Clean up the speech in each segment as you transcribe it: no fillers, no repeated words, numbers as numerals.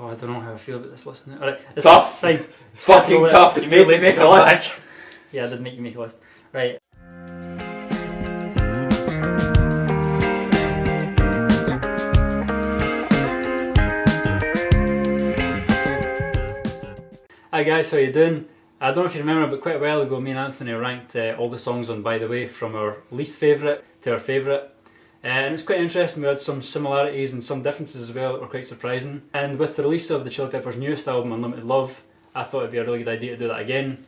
Oh, I don't know how I feel about this listening. Alright, it's Tough. fine. Fucking tough. You made me make a list. Yeah, I did make you make a list. Right. Hi guys, how you doing? I don't know if you remember, but quite a while ago me and Anthony ranked all the songs on By The Way from our least favourite to our favourite. And it was quite interesting. We had some similarities and some differences as well that were quite surprising. And with the release of the Chili Peppers' newest album, Unlimited Love, I thought it'd be a really good idea to do that again.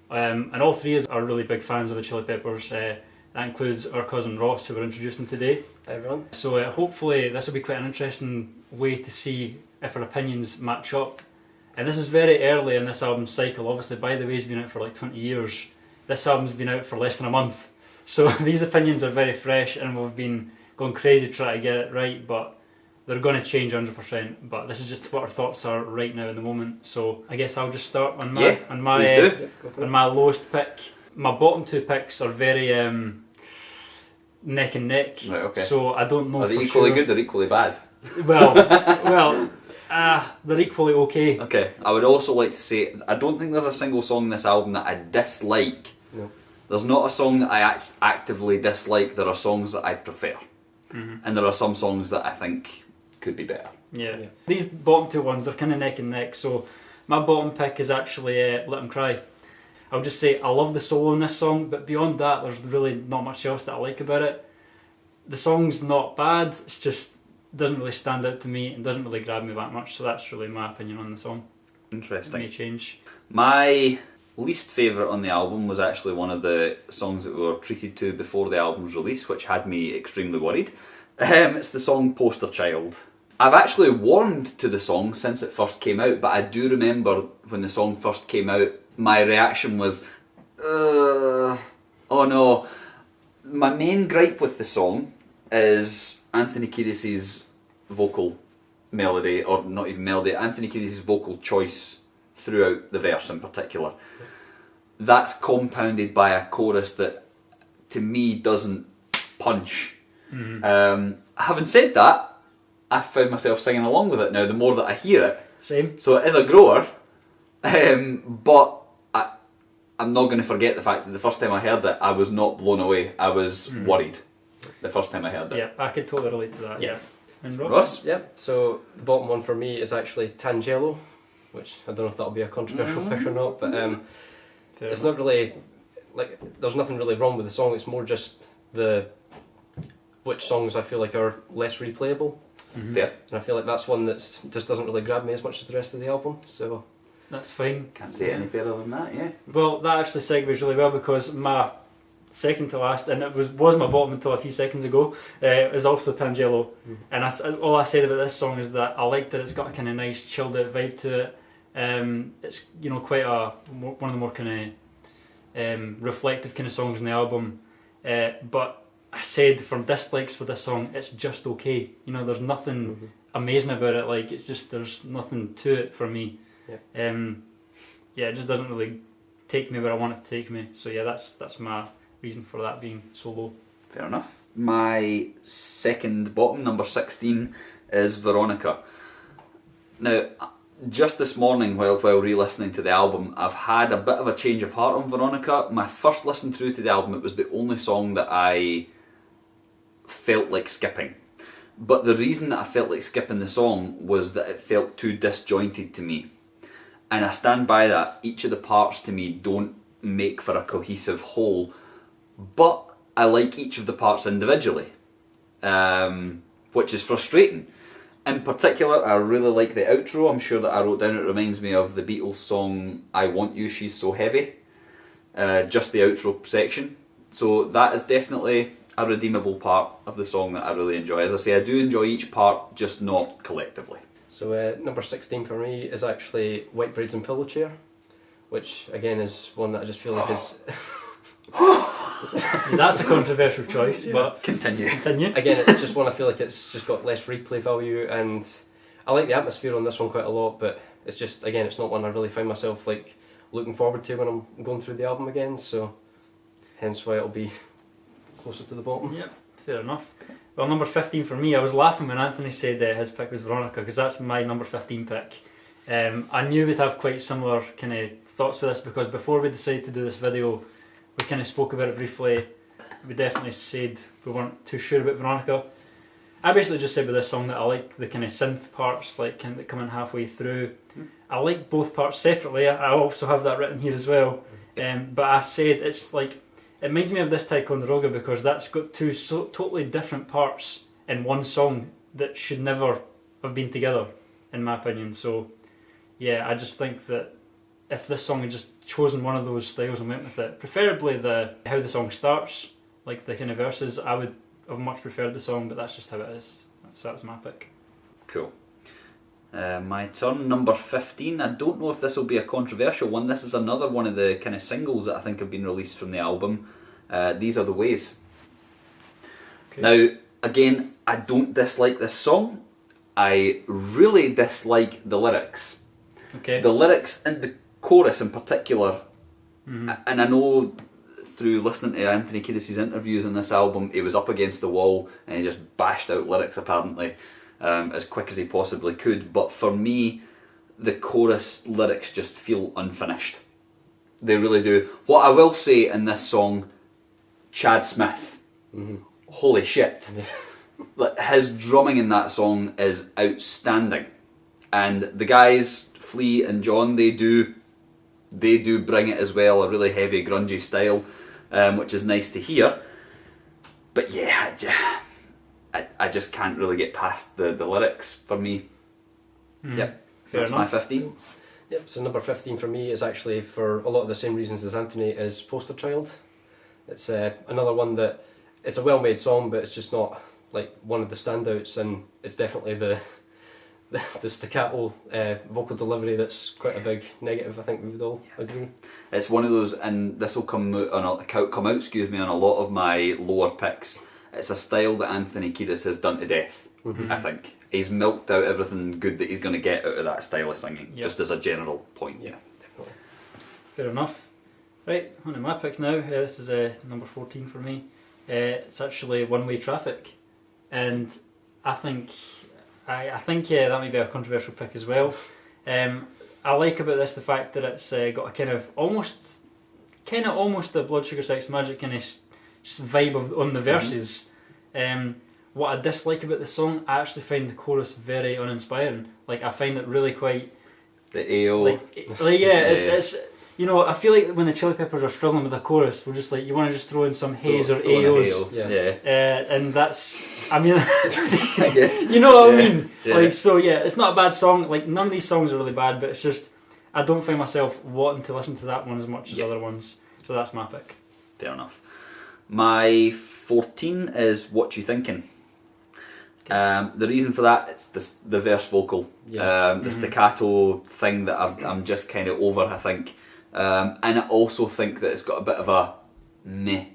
And all three of us are really big fans of the Chili Peppers. That includes our cousin Ross, who we're introducing today. Hi everyone. So hopefully this will be quite an interesting way to see if our opinions match up. And this is very early in this album's cycle. Obviously, By The Way's been out for like 20 years. This album's been out for less than a month. So these opinions are very fresh, and we've been going crazy trying to get it right, but they're going to change 100%. But this is just what our thoughts are right now in the moment. So I guess I'll just start on my lowest pick. My bottom two picks are very neck and neck. Right, okay. So I don't know. Are they equally good or equally bad? They're equally okay. Okay. I would also like to say, I don't think there's a single song in this album that I dislike. No. There's not a song that I actively dislike. There are songs that I prefer. Mm-hmm. And there are some songs that I think could be better. Yeah. These bottom two ones are kind of neck and neck. So my bottom pick is actually Let 'Em Cry. I'll just say I love the solo in this song, but beyond that there's really not much else that I like about it. The song's not bad, it's just doesn't really stand out to me and doesn't really grab me that much, so that's really my opinion on the song. Interesting. It may change. My least favourite on the album was actually one of the songs that we were treated to before the album's release, which had me extremely worried. It's the song Poster Child. I've actually warmed to the song since it first came out, but I do remember when the song first came out, my reaction was, oh no. My main gripe with the song is Anthony Kiedis' vocal melody, or not even melody, Anthony Kiedis' vocal choice throughout the verse in particular. That's compounded by a chorus that, to me, doesn't punch. Mm-hmm. Having said that, I found myself singing along with it now, the more that I hear it. Same. So it is a grower, but I'm not going to forget the fact that the first time I heard it, I was not blown away. I was worried the first time I heard it. Yeah, I could totally relate to that. Yeah. And Ross? Yep. So the bottom one for me is actually Tangelo, which I don't know if that'll be a controversial pick or not, but it's not really, like, there's nothing really wrong with the song. It's more just which songs I feel like are less replayable. Mm-hmm. Fair. And I feel like that's one that's just doesn't really grab me as much as the rest of the album. So that's fine. Can't say any fairer than that, yeah. Well, that actually segues really well, because my second to last, and it was my bottom until a few seconds ago, is also Tangelo. Mm-hmm. And all I said about this song is that I like that it's got a kind of nice chilled out vibe to it. It's quite one of the more kind of reflective kind of songs in the album. But I said, from dislikes for this song, it's just okay. There's nothing amazing about it. Like, it's just, there's nothing to it for me. Yeah. It just doesn't really take me where I want it to take me. So yeah, that's my reason for that being so low. Fair enough. My second bottom, number 16, is Veronica. Now, just this morning, while re-listening to the album, I've had a bit of a change of heart on Veronica. My first listen through to the album, it was the only song that I felt like skipping. But the reason that I felt like skipping the song was that it felt too disjointed to me. And I stand by that. Each of the parts to me don't make for a cohesive whole, but I like each of the parts individually, which is frustrating. In particular, I really like the outro. I'm sure that I wrote down it reminds me of the Beatles song I Want You, She's So Heavy. Just the outro section. So that is definitely a redeemable part of the song that I really enjoy. As I say, I do enjoy each part, just not collectively. So number 16 for me is actually White Braids and Pillow Chair, which again is one that I just feel like is... That's a controversial choice, but Continue. Again, it's just one I feel like it's just got less replay value, and I like the atmosphere on this one quite a lot, but it's just, again, it's not one I really find myself like looking forward to when I'm going through the album again, so hence why it'll be closer to the bottom. Yep, fair enough. Well, number 15 for me, I was laughing when Anthony said his pick was Veronica, because that's my number 15 pick. I knew we'd have quite similar kind of thoughts with this, because before we decided to do this video, we kind of spoke about it briefly. We definitely said we weren't too sure about Veronica. I basically just said with this song that I like the kind of synth parts, like kind of coming halfway through. I like both parts separately. I also have that written here as well. But I said it's like, it reminds me of this Ticonderoga, because that's got two so totally different parts in one song that should never have been together, in my opinion. So yeah, I just think that if this song had just chosen one of those styles and went with it, preferably how the song starts, like the kind of verses, I would have much preferred the song, but that's just how it is. So that was my pick. Cool. My turn, number 15. I don't know if this will be a controversial one. This is another one of the kind of singles that I think have been released from the album. These Are the Ways. Okay. Now, again, I don't dislike this song. I really dislike the lyrics. Okay. The lyrics and the chorus in particular. And I know through listening to Anthony Kiedis' interviews on this album, he was up against the wall and he just bashed out lyrics apparently. As quick as he possibly could, but for me, the chorus lyrics just feel unfinished. They really do. What I will say in this song, Chad Smith, holy shit. Like, his drumming in that song is outstanding. And the guys, Flea and John, they do bring it as well, a really heavy, grungy style, which is nice to hear. But yeah, I just can't really get past the lyrics for me. Yep, that's my 15. Yep, so number 15 for me is actually for a lot of the same reasons as Anthony, is Poster Child. It's another one that, it's a well-made song, but it's just not like one of the standouts, and it's definitely the staccato vocal delivery that's quite a big negative. I think we would all agree. It's one of those, and this will come out on a lot of my lower picks. It's a style that Anthony Kiedis has done to death, I think. He's milked out everything good that he's going to get out of that style of singing, just as a general point. Yeah, definitely. Fair enough. Right, on to my pick now. This is number 14 for me. It's actually One Way Traffic. And I think that may be a controversial pick as well. I like about this the fact that it's got a kind of almost a Blood Sugar Sex Magic kind of vibe on the verses. What I dislike about the song, I actually find the chorus very uninspiring. Like, I find it really quite the AO. It's you know, I feel like when the Chili Peppers are struggling with the chorus, we're just like, you want to just throw in some haze or AOs. And that's, I mean, you know what I mean? Yeah. Like, so yeah, it's not a bad song. Like, none of these songs are really bad, but it's just, I don't find myself wanting to listen to that one as much as other ones. So that's my pick. Fair enough. My 14 is What You Thinking. The reason for that is the verse vocal, the staccato thing that I'm just kind of over, I think. And I also think that it's got a bit of a meh,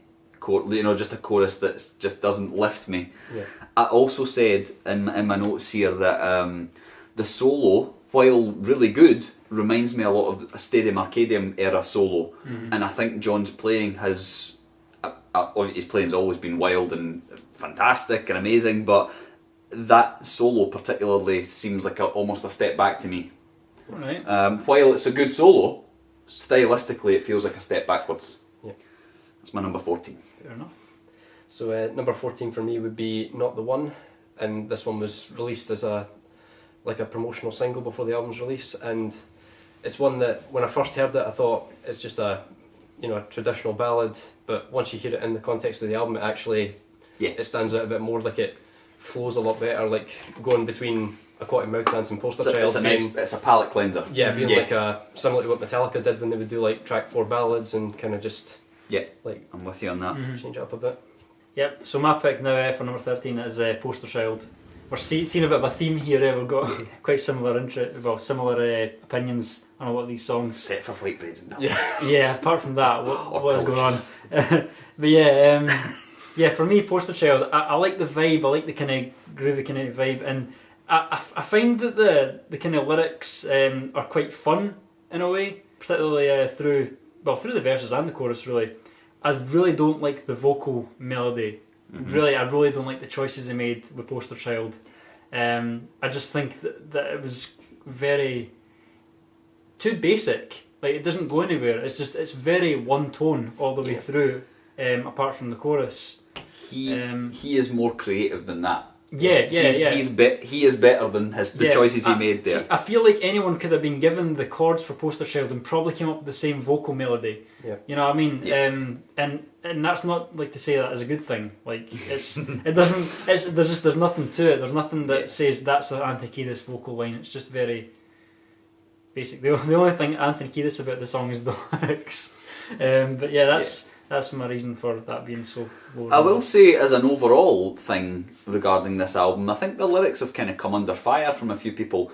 just a chorus that just doesn't lift me. Yeah. I also said in my notes here that the solo, while really good, reminds me a lot of a Stadium Arcadium era solo. And I think John's playing his playing's always been wild and fantastic and amazing, but that solo particularly seems like almost a step back to me. Right. While it's a good solo, stylistically it feels like a step backwards. Yeah. That's my number 14. Fair enough. So number 14 for me would be Not the One, and this one was released as a promotional single before the album's release, and it's one that when I first heard it I thought it's just a traditional ballad, but once you hear it in the context of the album, it stands out a bit more. Like, it flows a lot better, like going between Aquatic Mouth Dance and Poster Child. It's a palate cleanser. Yeah, being like similar to what Metallica did when they would do like track 4 ballads and kind of just I'm with you on that. Change it up a bit. Yep. So my pick now for number 13 is Poster Child. We're seeing a bit of a theme here. We've got quite similar opinions on a lot of these songs. Except for White Braids and that. Yeah. Apart from that, what is going on? But yeah, for me, Poster Child, I like the vibe. I like the kind of groovy kind of vibe, and I find that the kind of lyrics are quite fun in a way, particularly through the verses and the chorus. Really, I really don't like the vocal melody Really, I really don't like the choices they made with Poster Child. I just think that it was very too basic. Like, it doesn't go anywhere. It's very one tone all the way through. Apart from the chorus, he is more creative than that. He is better than the choices he made there. See, I feel like anyone could have been given the chords for Poster Child and probably came up with the same vocal melody. Yeah. You know what I mean? Yeah. And that's not like to say that as a good thing. Like, there's nothing to it. There's nothing that says that's an Anthony Kiedis vocal line. It's just very basic. The only thing Anthony Kiedis about the song is the lyrics. But yeah, that's my reason for that being so low. I will say, as an overall thing regarding this album, I think the lyrics have kind of come under fire from a few people,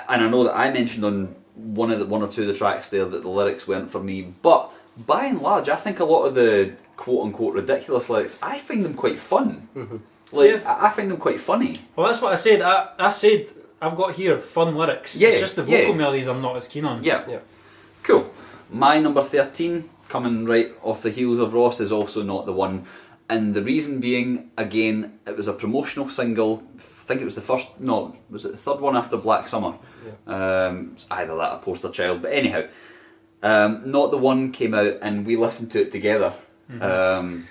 and I know that I mentioned on one or two of the tracks there that the lyrics weren't for me, but by and large, I think a lot of the quote-unquote ridiculous lyrics, I find them quite fun. I find them quite funny. Well, that's what I said. I said I've got here fun lyrics. It's just the vocal melodies I'm not as keen on. Yeah. Cool. My number 13, coming right off the heels of Ross, is also not the one, and the reason being, again, it was a promotional single. I think it was the third one after Black Summer? It's either that or Poster Child, but anyhow, Not the One came out and we listened to it together. And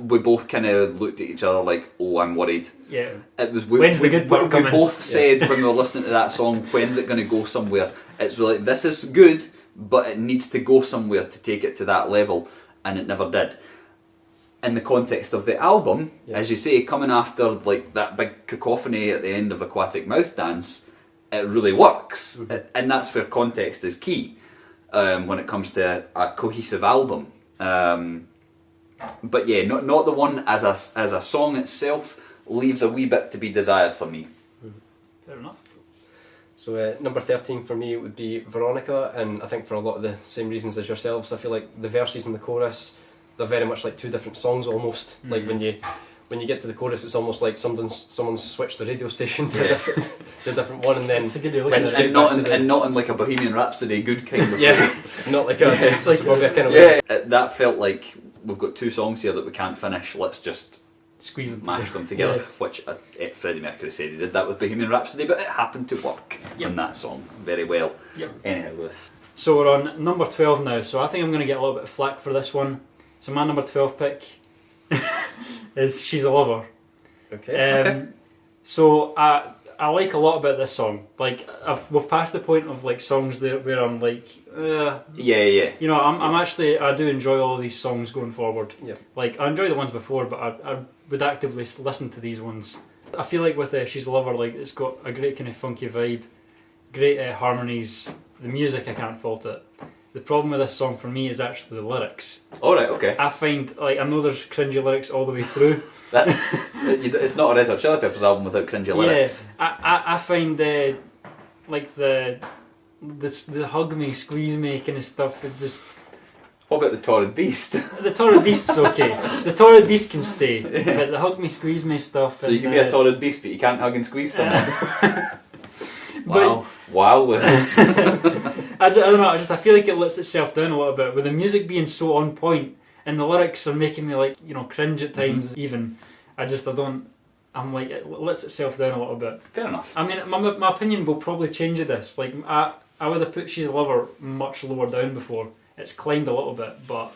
we both kind of looked at each other like, oh, I'm worried. Yeah. It was when's the good part coming? We both said when we were listening to that song, when's it going to go somewhere? It's like, this is good, but it needs to go somewhere to take it to that level, and it never did. In the context of the album, as you say, coming after like that big cacophony at the end of Aquatic Mouth Dance, it really works. And that's where context is key when it comes to a cohesive album. But yeah, not the one as a song itself leaves a wee bit to be desired for me. Fair enough. So number 13 for me would be Veronica, and I think for a lot of the same reasons as yourselves. I feel like the verses and the chorus, they're very much like two different songs almost. Like when you get to the chorus, it's almost like someone's switched the radio station to a different one, and then and not in like a Bohemian Rhapsody good kind of way. Not like a suburbia kind of way. That felt like we've got two songs here that we can't finish. Let's just squeeze them, mash them together. Which Freddie Mercury said he did that with Bohemian Rhapsody, but it happened to work on that song very well. Anyhow, Lewis. So we're on number 12 now. So I think I'm going to get a little bit of flack for this one. So my number 12 pick is She's a Lover. Okay. So I like a lot about this song. Like, we've passed the point of like songs where I'm like, You know, I do enjoy all of these songs going forward. Yeah. Like, I enjoy the ones before, but I would actively listen to these ones. I feel like with She's a Lover, like, it's got a great kind of funky vibe, great harmonies. The music, I can't fault it. The problem with this song for me is actually the lyrics. Alright, okay. I find, like, I know there's cringy lyrics all the way through. It's not a Red Hot Chili Peppers album without cringy lyrics. I find like the hug me, squeeze me kind of stuff is just... What about the Torrid Beast? The Torrid Beast's okay. The Torrid Beast can stay, but the hug me, squeeze me stuff... So you can be a Torrid Beast, but you can't hug and squeeze someone? Wow, Lewis. I don't know, I feel like it lets itself down a little bit, with the music being so on point, and the lyrics are making me like, you know, cringe at times even. I'm like, it lets itself down a little bit. Fair enough. I mean, my opinion will probably change of this. Like, I would have put She's a Lover much lower down before. It's climbed a little bit, but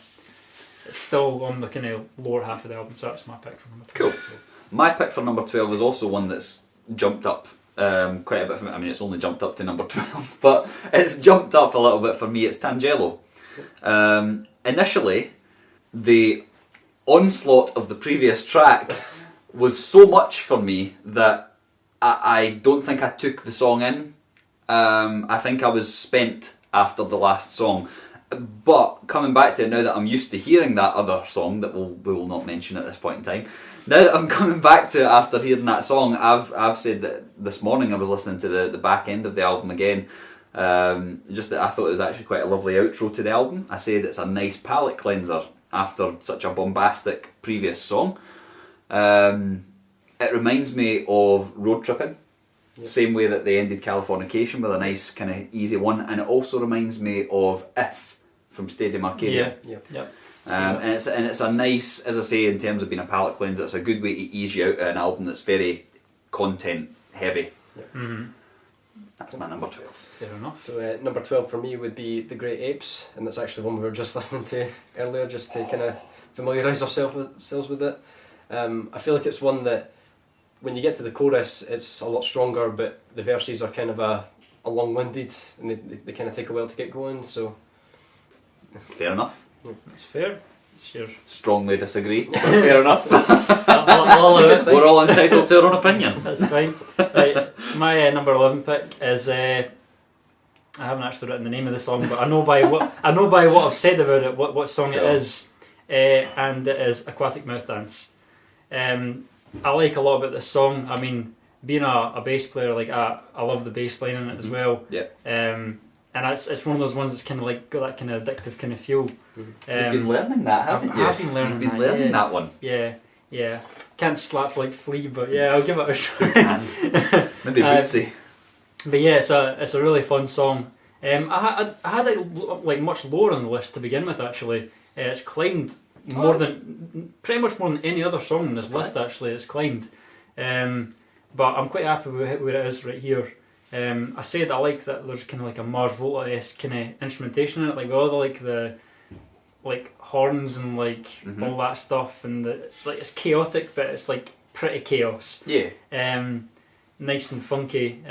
it's still on the kind of lower half of the album, so that's my pick for number 12. Cool. My pick for number 12 is also one that's jumped up quite a bit for me. I mean, it's only jumped up to number 12, but it's jumped up a little bit for me. It's Tangelo. Initially, the onslaught of the previous track was so much for me that I don't think I took the song in. I think I was spent after the last song. But coming back to it now that I'm used to hearing that other song that we will not mention at this point in time, now that I'm coming back to it after hearing that song, I've said that this morning I was listening to the back end of the album again, just that I thought it was actually quite a lovely outro to the album. I said it's a nice palate cleanser after such a bombastic previous song. It reminds me of Road Tripping, same way that they ended Californication with a nice kind of easy one, and it also reminds me of If from Stadium Arcadia. And it's a nice, as I say, in terms of being a palate cleanser, it's a good way to ease you out of an album that's very content heavy. Yep. Mm-hmm. That's my number 12. Fair enough. So number 12 for me would be the Great Apes, and that's actually one we were just listening to earlier, just to kind of familiarise ourselves with it. I feel like it's one that when you get to the chorus, it's a lot stronger, but the verses are kind of a long-winded, and they kind of take a while to get going. So Fair enough. That's fair. Sure. Strongly disagree, but fair enough. We're We're all entitled to our own opinion. That's fine. Right, my number 11 pick is I haven't actually written the name of the song, but I know by what I've said about it what song it is, and it is Aquatic Mouth Dance. I like a lot about this song. I mean, being a bass player, like I love the bass line in it as well. Yeah. And it's one of those ones that's kind of like got that kind of addictive kind of feel. You've been learning that, haven't you? I've been learning You've been learning that one. Yeah. Can't slap like Flea, but yeah, I'll give it a try. Maybe Bootsy. But yeah, it's a really fun song. I had it like much lower on the list to begin with. Actually, it's climbed pretty much more than any other song in this list. Actually, it's climbed. But I'm quite happy with where it is right here. I said I like that there's kind of like a Mars Volta-esque kind of instrumentation in it, like with all the horns and like all that stuff, and it's chaotic, but it's like pretty chaos. Yeah. Nice and funky.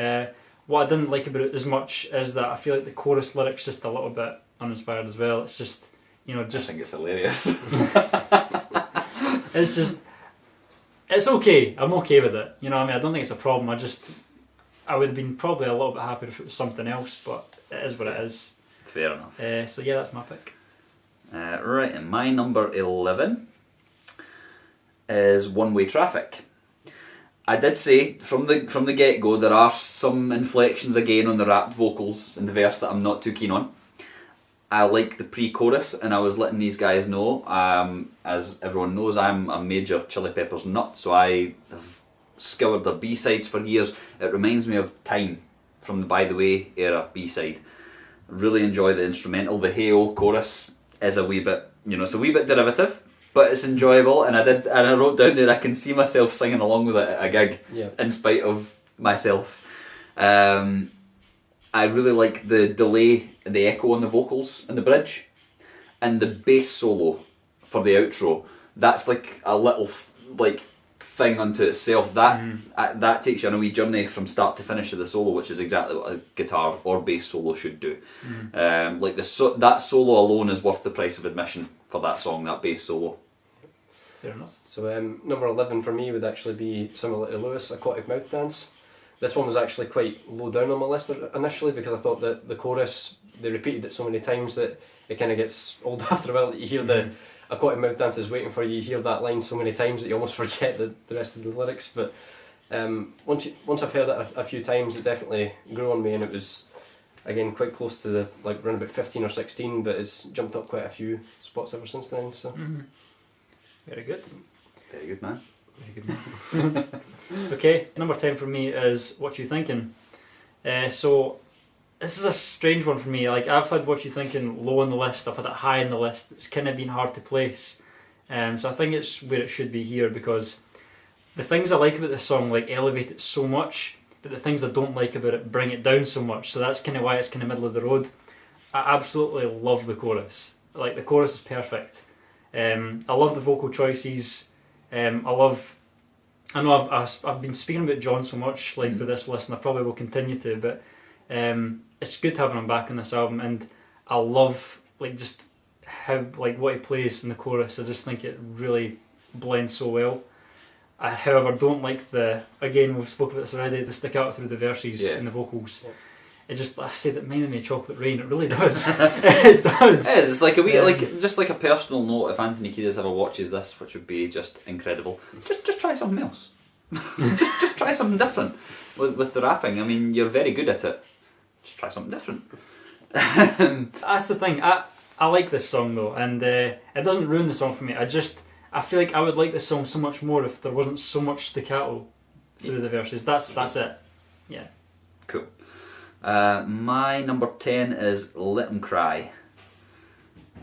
What I didn't like about it as much is that I feel like the chorus lyrics just a little bit uninspired as well. It's just I think it's hilarious. It's okay. I'm okay with it. You know what I mean? I don't think it's a problem. I would have been probably a little bit happier if it was something else, but it is what it is. Fair enough. So yeah, that's my pick. Right, and my number 11 is One Way Traffic. I did say from the get-go there are some inflections again on the rapped vocals in the verse that I'm not too keen on. I like the pre-chorus, and I was letting these guys know, as everyone knows, I'm a major Chili Peppers nut, so I have scoured their B-sides for years. It reminds me of Time from the By The Way era B-side. Really enjoy the instrumental. The Hey-O chorus is a wee bit, it's a wee bit derivative, but it's enjoyable, and I wrote down there I can see myself singing along with it at a gig, in spite of myself. I really like the delay, the echo on the vocals in the bridge, and the bass solo for the outro. That's like a little thing unto itself. That takes you on a wee journey from start to finish of the solo, which is exactly what a guitar or bass solo should do. That solo alone is worth the price of admission for that song, that bass solo. Fair enough. So number 11 for me would actually be similar to Lewis, Aquatic Mouth Dance. This one was actually quite low down on my list initially because I thought that the chorus, they repeated it so many times that it kind of gets old after a while. You hear the Aquatic Mouth Dance is waiting for you, you hear that line so many times that you almost forget the rest of the lyrics. But once I've heard it a few times, it definitely grew on me, and it was, again, quite close to around about 15 or 16, but it's jumped up quite a few spots ever since then. So Very good. Very good, man. Very good, man. Okay, number 10 for me is What You Thinking. So this is a strange one for me. Like, I've had What You Thinking low on the list, I've had it high on the list. It's kind of been hard to place. So I think it's where it should be here, because the things I like about this song elevate it so much, but the things I don't like about it bring it down so much. So that's kind of why it's kind of middle of the road. I absolutely love the chorus. Like, the chorus is perfect. I love the vocal choices. I know I've been speaking about John so much with this list, and I probably will continue to, but it's good having him back on this album, and I love just how what he plays in the chorus. I just think it really blends so well. I, however, don't like again, we've spoken about this already, the stick out through the verses and the vocals. Yeah. It just, I said it reminded me of Chocolate Rain. It really does. It does. It is. It's like a wee, just like a personal note. If Anthony Kiedis ever watches this, which would be just incredible, just try something else. just try something different with the rapping. I mean, you're very good at it. Just try something different. That's the thing. I like this song though, and it doesn't ruin the song for me. I feel like I would like this song so much more if there wasn't so much staccato through the verses. That's it. Yeah. Cool. My number 10 is Let 'Em Cry,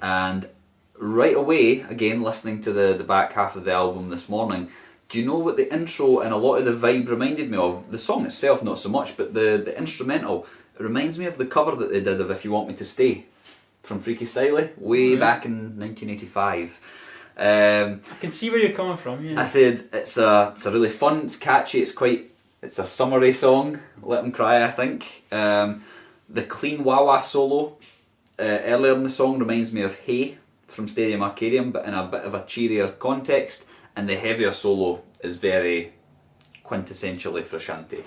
and right away, again listening to the back half of the album this morning, do you know what the intro and a lot of the vibe reminded me of? The song itself not so much, but the instrumental, it reminds me of the cover that they did of If You Want Me To Stay from Freaky Styley way back in 1985. I can see where you're coming from, yeah. I said it's a really fun, it's catchy, it's a summery song. Let 'Em Cry, I think. The clean wah-wah solo earlier in the song reminds me of Hey from Stadium Arcadium, but in a bit of a cheerier context, and the heavier solo is very quintessentially Frusciante.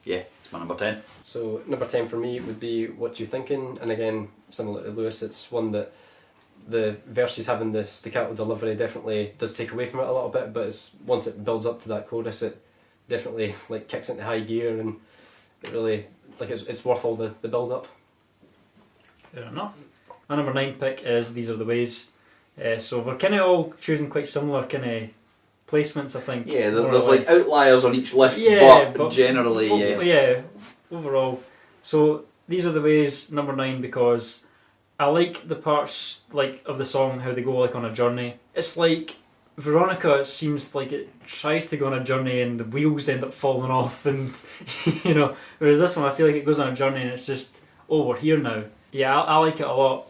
Yeah, it's my number 10. So number 10 for me would be What You Thinking, and again, similar to Lewis, it's one that the verses having the staccato delivery definitely does take away from it a little bit, but once it builds up to that chorus, it definitely like kicks into high gear, and it really it's worth all the build up. Fair enough. My number 9 pick is These Are The Ways. So we're kind of all choosing quite similar kind of placements, I think. Yeah, there's like outliers on each list, but generally, yes. Yeah, overall. So These Are The Ways, number 9, because I like the parts like of the song, how they go like on a journey. It's like Veronica seems like it tries to go on a journey and the wheels end up falling off, and whereas this one I feel like it goes on a journey and it's just, oh, we're here now. Yeah, I like it a lot.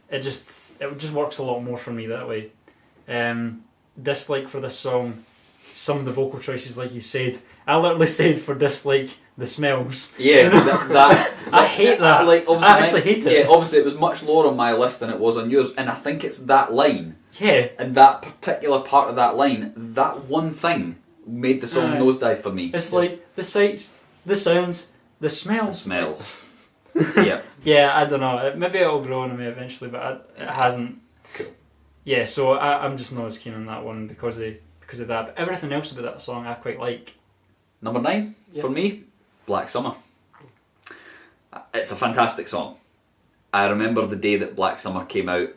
It just works a lot more for me that way. Dislike for this song, some of the vocal choices, like you said. I literally said for dislike the smells. Yeah, that I hate that. I actually hate it. Yeah, obviously it was much lower on my list than it was on yours, and I think it's that line. Yeah. And that particular part of that line, that one thing made the song nosedive for me. It's like the sights, the sounds, the smells. The smells. Yeah. Yeah, I don't know. Maybe it'll grow on me eventually, but it hasn't. Cool. Yeah, so I'm just not as keen on that one because of that. But everything else about that song I quite like. Number 9 for me, Black Summer. It's a fantastic song. I remember the day that Black Summer came out.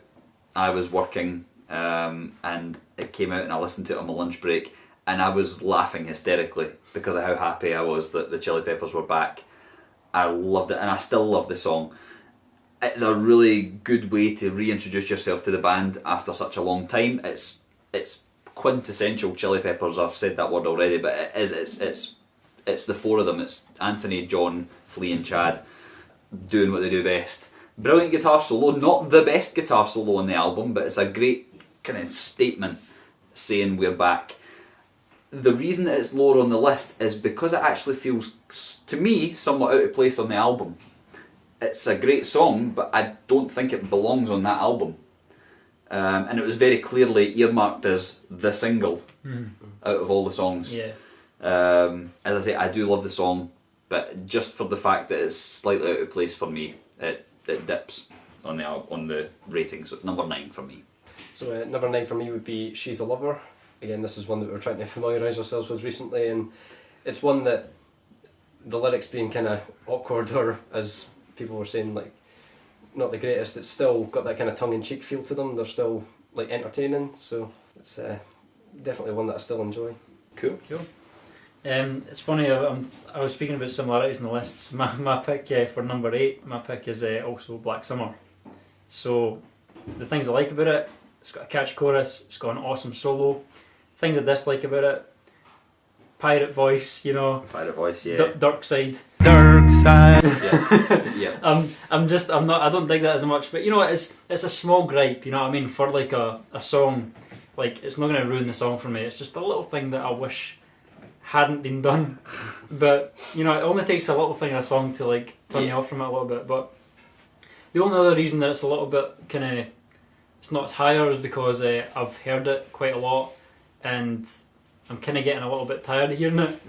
I was working and it came out and I listened to it on my lunch break, and I was laughing hysterically because of how happy I was that the Chili Peppers were back. I loved it, and I still love the song. It's a really good way to reintroduce yourself to the band after such a long time. It's quintessential Chili Peppers. I've said that word already, but it is. It's the four of them. It's Anthony, John, Flea, and Chad doing what they do best. Brilliant guitar solo. Not the best guitar solo on the album, but it's a great kind of statement saying we're back. The reason that it's lower on the list is because it actually feels, to me, somewhat out of place on the album. It's a great song, but I don't think it belongs on that album. And it was very clearly earmarked as the single out of all the songs. Yeah. As I say, I do love the song, but just for the fact that it's slightly out of place for me, it dips on the rating, so it's number 9 for me. So number 9 for me would be She's a Lover. Again, this is one that we're trying to familiarise ourselves with recently, and it's one that the lyrics being kind of awkward, or as people were saying, like not the greatest, it's still got that kind of tongue-in-cheek feel to them. They're still like entertaining, so it's definitely one that I still enjoy. Cool. It's funny, I was speaking about similarities in the lists. My pick for number 8, my pick is also Black Summer. So the things I like about it, it's got a catchy chorus, it's got an awesome solo. Things I dislike about it, pirate voice, Pirate voice, yeah. Dark side. Dark side. Yeah. I don't dig that as much, but it's a small gripe, you know what I mean, for like a song. Like, it's not going to ruin the song for me. It's just a little thing that I wish hadn't been done. But it only takes a little thing in a song to like turn me off from it a little bit. But the only other reason that it's a little bit it's not as higher is because I've heard it quite a lot, and I'm kind of getting a little bit tired of hearing it.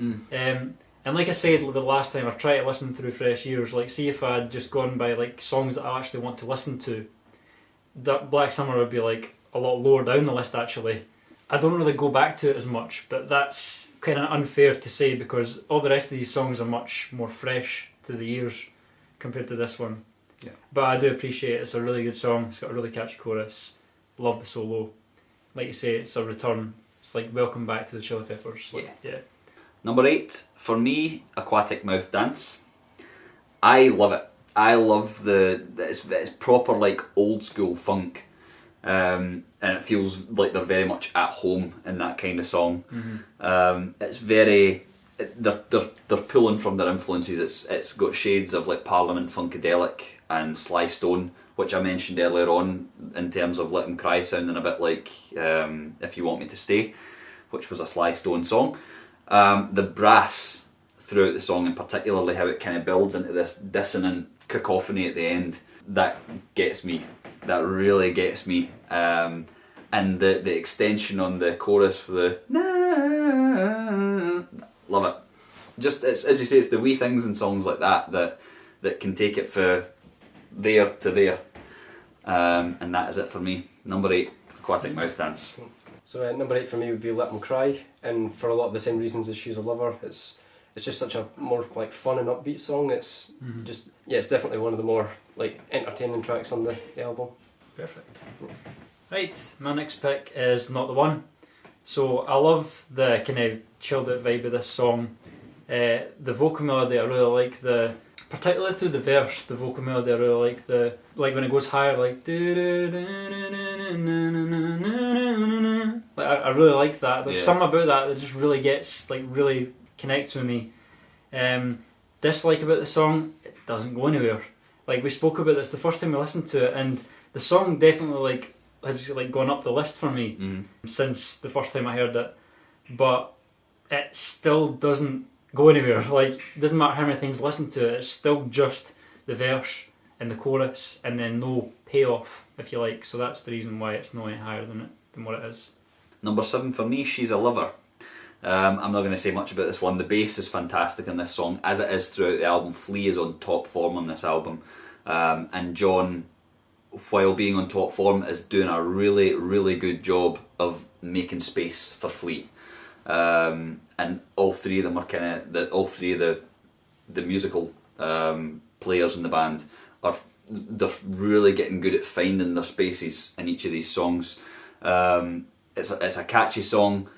And like I said the last time, I try to listen through fresh ears. Like, see if I'd just gone by like songs that I actually want to listen to, that Black Summer would be like a lot lower down the list actually. I don't really go back to it as much, but that's kind of unfair to say because all the rest of these songs are much more fresh to the ears compared to this one. Yeah. But I do appreciate it. It's a really good song. It's got a really catchy chorus. Love the solo. Like you say, it's a return. It's like welcome back to the Chili Peppers. Yeah. Number 8 for me, Aquatic Mouth Dance. I love it. I love it's proper like old school funk. and it feels like they're very much at home in that kind of song. It's very they're pulling from their influences. It's got shades of like Parliament Funkadelic and Sly Stone, which I mentioned earlier on in terms of Let 'Em Cry sounding a bit like If You Want Me to Stay, which was a Sly Stone song. The brass throughout the song, and particularly how it kind of builds into this dissonant cacophony at the end, that gets me. That really gets me. And the extension on the chorus for the love it. Just it's, as you say, it's the wee things in songs like that can take it for there to there. And that is it for me. Number 8, Aquatic Mouth Dance. So number 8 for me would be Let 'Em Cry, and for a lot of the same reasons as She's a Lover. It's just such a more like fun and upbeat song. It's just it's definitely one of the more like entertaining tracks on the album. Perfect. Right, my next pick is Not the One. So I love the kind of chilled out vibe of this song. The vocal melody I really like, particularly through the verse, the vocal melody I really like when it goes higher, like I really like that. There's something about that just really really connects with me. Dislike about the song, it doesn't go anywhere. Like we spoke about this the first time we listened to it, and the song definitely has gone up the list for me since the first time I heard it, but it still doesn't go anywhere. Like it doesn't matter how many times I listen to it, it's still just the verse and the chorus and then no payoff, if you like. So that's the reason why it's not any higher than what it is. Number 7 for me, She's a Lover. I'm not going to say much about this one. The bass is fantastic in this song, as it is throughout the album. Flea is on top form on this album, and John, while being on top form, is doing a really, really good job of making space for Flea. And all three of them are the musical players in the band they're really getting good at finding their spaces in each of these songs. It's a catchy song.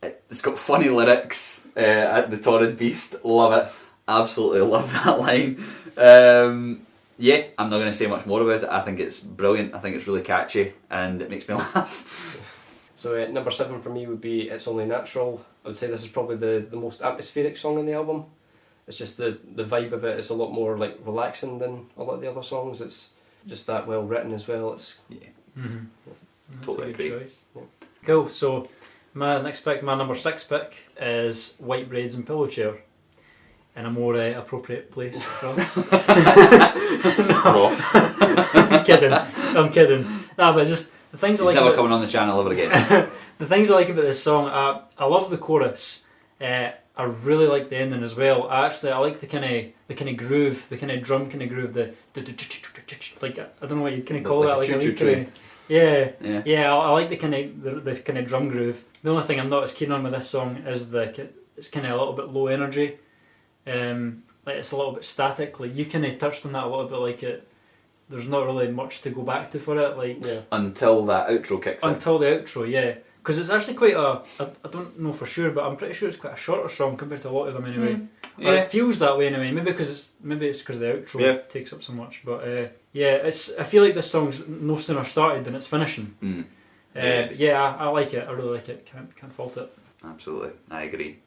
It's got funny lyrics. At the Torrid Beast, love it. Absolutely love that line. I'm not going to say much more about it. I think it's brilliant. I think it's really catchy and it makes me laugh. So number 7 for me would be It's Only Natural. I would say this is probably the most atmospheric song on the album. It's just the vibe of it is a lot more like relaxing than a lot of the other songs. It's just that well written as well. It's Totally agree. Yeah. Cool. So my next pick, my number 6 pick, is White Braids and Pillow Chair, in a more appropriate place for us. I'm kidding. Nah, but just the things He's I like. Never coming on the channel ever again. The things I like about this song, I love the chorus. I really like the ending as well. I like the kind of groove, the kind of drum kind of groove, the like I don't know what you kind of call that, like a train. Yeah. I like the kind of drum groove. The only thing I'm not as keen on with this song is it's kind of a little bit low energy. Like it's a little bit static. Like you kind of touched on that a little bit. Like there's not really much to go back to for it. Like until that outro kicks in. Until the outro, yeah. Because it's actually quite I don't know for sure, but I'm pretty sure it's quite a shorter song compared to a lot of them anyway. Or it feels that way anyway. Maybe it's because the outro takes up so much. But I feel like this song's no sooner started than it's finishing. I like it. I really like it. Can't fault it. Absolutely, I agree.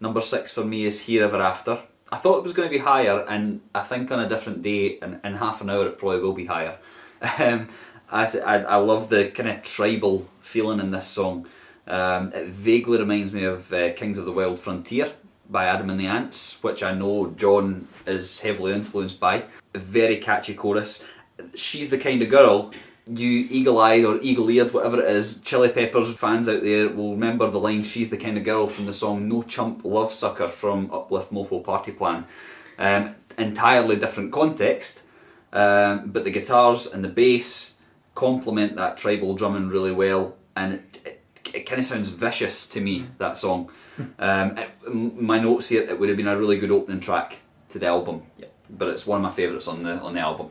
Number 6 for me is Here Ever After. I thought it was going to be higher, and I think on a different day, in half an hour, it probably will be higher. I love the kind of tribal feeling in this song. It vaguely reminds me of Kings of the Wild Frontier by Adam and the Ants, which I know John is heavily influenced by. A very catchy chorus. She's the kind of girl, you eagle-eyed or eagle-eared, whatever it is, Chili Peppers fans out there will remember the line She's the Kind of Girl from the song No Chump Love Sucker from Uplift Mofo Party Plan. Entirely different context, but the guitars and the bass complement that tribal drumming really well, and it kind of sounds vicious to me, that song. My notes here, it would have been a really good opening track to the album, but it's one of my favourites on the album.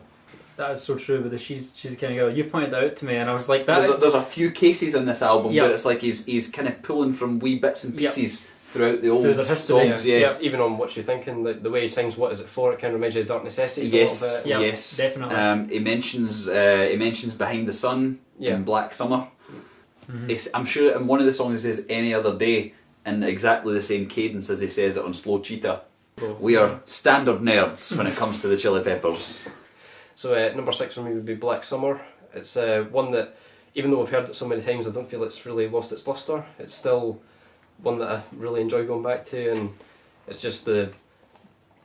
That is so true. But she's the kind of girl you pointed that out to me, and I was like, there's a few cases in this album where it's like he's kind of pulling from wee bits and pieces throughout the old Through their history, songs. Yeah, Yes. even on What You Thinking, the way he sings "What Is It For," it kind of reminds you of Dark Necessities a Yes, little bit. Yeah, yes, definitely. He mentions Behind the Sun Yeah. in Black Summer. Mhm. I'm sure in one of the songs he says Any Other Day in exactly the same cadence as he says it on Slow Cheetah. We are standard nerds when it comes to the Chili Peppers. So number 6 for me would be Black Summer. It's one that, even though I've heard it so many times, I don't feel it's really lost its lustre. It's still one that I really enjoy going back to, and it's just the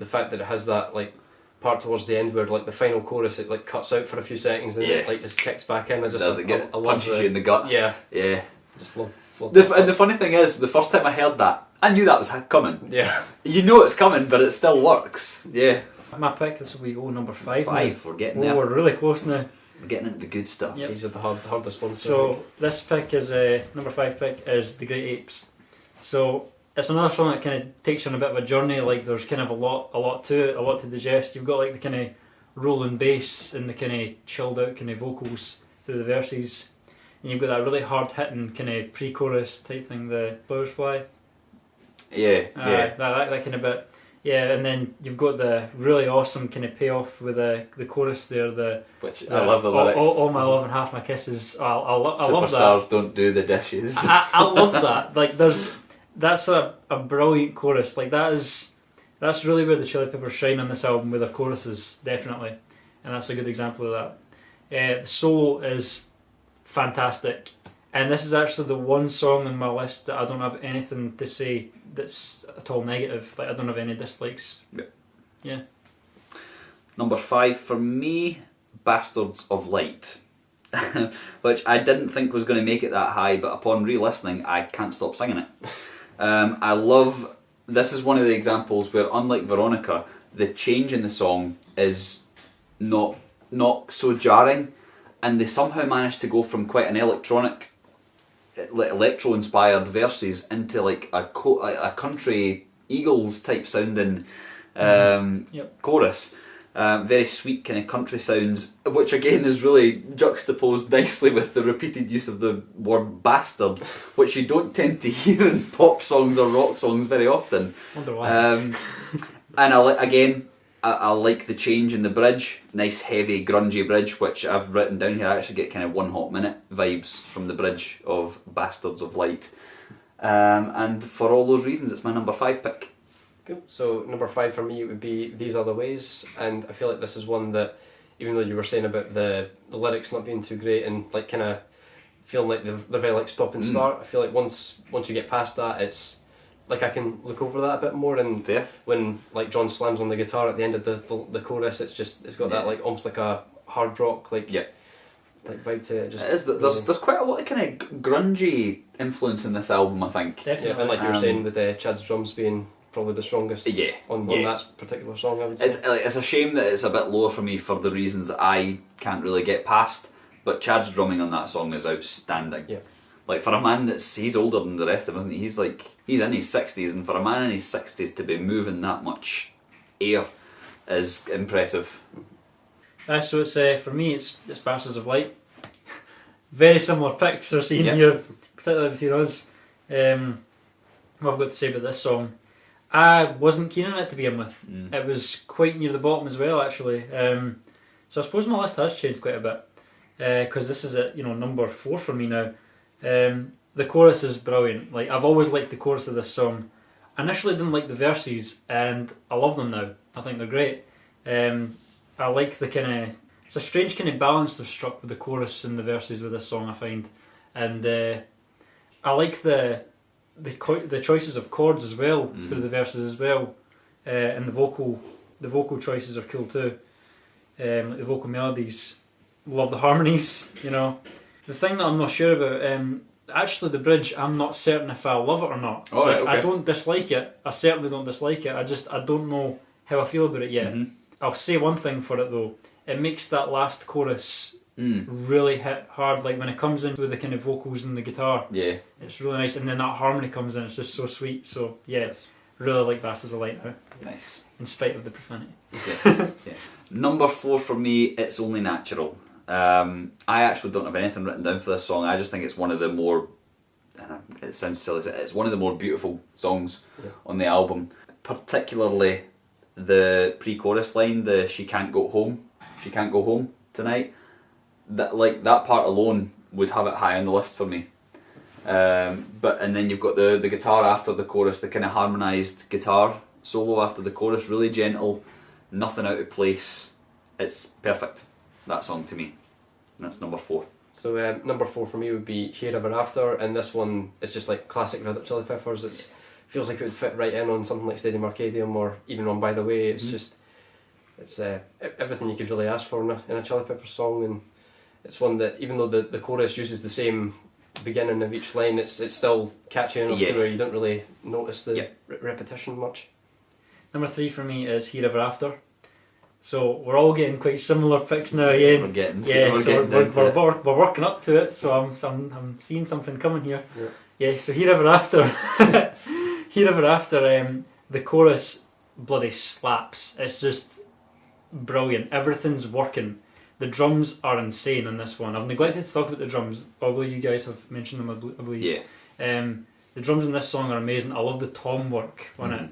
fact that it has that like part towards the end where like the final chorus it like cuts out for a few seconds and then it like just kicks back in. I just Does it get I love punches you in the gut? Yeah, Yeah. just love And the funny thing is, the first time I heard that, I knew that was coming. yeah. You know it's coming, but it still works. Yeah. My pick, this will be number 5 now. 5, we're getting Oh, there. we're really close now. We're getting into the good stuff. Yep. These are the hardest ones. So this pick is number 5 pick is the Great Apes. So it's another song that kind of takes you on a bit of a journey. Like there's kind of a lot to it, a lot to digest. You've got like the kind of rolling bass and the kind of chilled out kind of vocals through the verses, and you've got that really hard hitting kind of pre-chorus type thing. The flowers fly. Yeah, yeah. That kind of bit. Yeah, and then you've got the really awesome kind of payoff with the chorus there. Which I love the lyrics. All my love and half my kisses. I love that. Superstars don't do the dishes. I love that. Like that's a brilliant chorus. Like that's really where the Chili Peppers shine on this album with their choruses, definitely, and that's a good example of that. The solo is fantastic, and this is actually the one song on my list that I don't have anything to say that's at all negative. Like I don't have any dislikes. Yeah. Number 5 for me, Bastards of Light. Which I didn't think was going to make it that high, but upon re-listening I can't stop singing it. I love, this is one of the examples where, unlike Veronica, the change in the song is not so jarring, and they somehow managed to go from quite an electro-inspired verses into like a country Eagles type sounding chorus. Very sweet kind of country sounds, which again is really juxtaposed nicely with the repeated use of the word bastard, which you don't tend to hear in pop songs or rock songs very often. Wonder why. And I like the change in the bridge, nice heavy grungy bridge, which I've written down here. I actually get kind of One Hot Minute vibes from the bridge of Bastards of Light. And for all those reasons, it's my number 5 pick. Cool. So number 5 for me would be These Other Ways, and I feel like this is one that, even though you were saying about the lyrics not being too great and like kind of feeling like they're very like stop and start, I feel like once you get past that, it's like I can look over that a bit more. And when like John slams on the guitar at the end of the chorus, it's got that like almost like a hard rock like vibe to it. Just it is, there's quite a lot of kind of grungy influence in this album, I think. Definitely. Yeah, and like you were saying with Chad's drums being probably the strongest on that particular song, I would say. It's a shame that it's a bit lower for me for the reasons that I can't really get past, but Chad's drumming on that song is outstanding. Yeah. Like for a man he's older than the rest of us, isn't he? He's in his 60s, and for a man in his 60s to be moving that much air is impressive. So it's for me it's Bastards of Light. Very similar picks are seen here, particularly between us. What I've got to say about this song, I wasn't keen on it to begin with. It was quite near the bottom as well, actually. So I suppose my list has changed quite a bit, because this is at number 4 for me now. The chorus is brilliant. Like I've always liked the chorus of this song. I initially didn't like the verses, and I love them now. I think they're great. I like the kind of, it's a strange kind of balance they've struck with the chorus and the verses with this song, I find, and I like the choices of chords as well through the verses as well, and the vocal choices are cool too. Like the vocal melodies, love the harmonies. The thing that I'm not sure about, actually the bridge, I'm not certain if I love it or not. Right, okay. I don't dislike it. I certainly don't dislike it. I don't know how I feel about it yet. I'll say one thing for it though. It makes that last chorus really hit hard. Like when it comes in with the kind of vocals and the guitar. Yeah. It's really nice, and then that harmony comes in. It's just so sweet. So yes, really like Bastards of Light now. Nice. In spite of the profanity. Yes. Number 4 for me, It's Only Natural. I actually don't have anything written down for this song. I just think it's one of the more it sounds silly, it's one of the more beautiful songs on the album. Particularly the pre-chorus line, the she can't go home tonight. That part alone would have it high on the list for me. And then you've got the guitar after the chorus, the kind of harmonised guitar solo after the chorus, really gentle, nothing out of place. It's perfect, that song to me. And that's number 4. So number 4 for me would be Here Ever After, and this one is just like classic Red Hot Chili Peppers. It feels like it would fit right in on something like Stadium Arcadium or even on By the Way. It's just, it's everything you could really ask for in a Chili Peppers song, and it's one that, even though the chorus uses the same beginning of each line, it's still catchy enough to where you don't really notice the repetition much. Number 3 for me is Here Ever After. So we're all getting quite similar picks now again. We're getting to we're working up to it. So I'm seeing something coming here. Yeah. So Here Ever After, Here Ever After. The chorus bloody slaps. It's just brilliant. Everything's working. The drums are insane on this one. I've neglected to talk about the drums, although you guys have mentioned them, I believe. Yeah. The drums in this song are amazing. I love the tom work on it.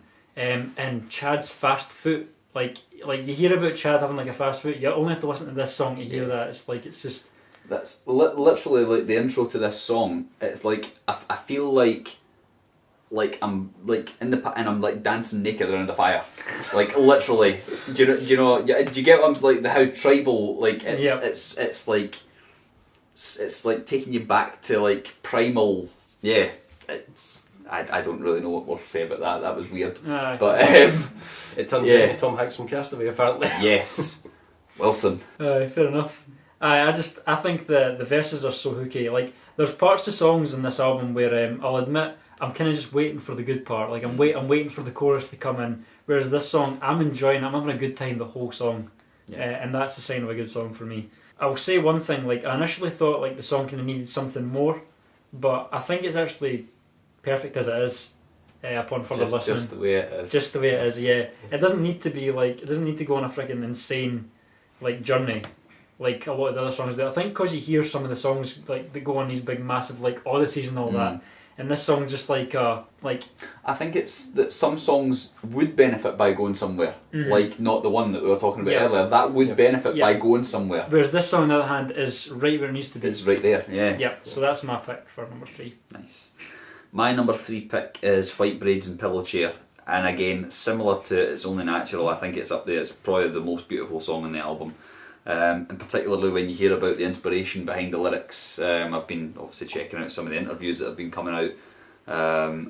And Chad's fast foot. Like you hear about Chad having like a fast foot, you only have to listen to this song to hear that. It's just... That's literally like the intro to this song. It's like, I feel like I'm like in the and I'm like dancing naked around the fire, like literally. Do you get what I'm like, how tribal, like it's like taking you back to like primal. Yeah, it's. I don't really know what more to say about that. That was weird. But it turns into Tom Hanks from Castaway, apparently. Yes, Wilson. Fair enough. I think the verses are so hooky. Like, there's parts to songs in this album where I'll admit I'm kind of just waiting for the good part. Like I'm waiting for the chorus to come in. Whereas this song, I'm enjoying. I'm having a good time the whole song, and that's the sign of a good song for me. I'll say one thing. Like, I initially thought like the song kind of needed something more, but I think it's actually perfect as it is. Upon further listening, just the way it is. Just the way it is. Yeah, it doesn't need to be like. It doesn't need to go on a freaking insane like journey, like a lot of the other songs do. I think because you hear some of the songs like that go on these big massive like odysseys and all that, and this song just like. I think it's that some songs would benefit by going somewhere, like not the one that we were talking about earlier. That would benefit by going somewhere. Whereas this song, on the other hand, is right where it needs to be. It's right there. Yeah. Yep. So that's my pick for number 3. Nice. My number 3 pick is White Braids and Pillow Chair, and again, similar to It's Only Natural, I think it's up there. It's probably the most beautiful song on the album, and particularly when you hear about the inspiration behind the lyrics. I've been obviously checking out some of the interviews that have been coming out.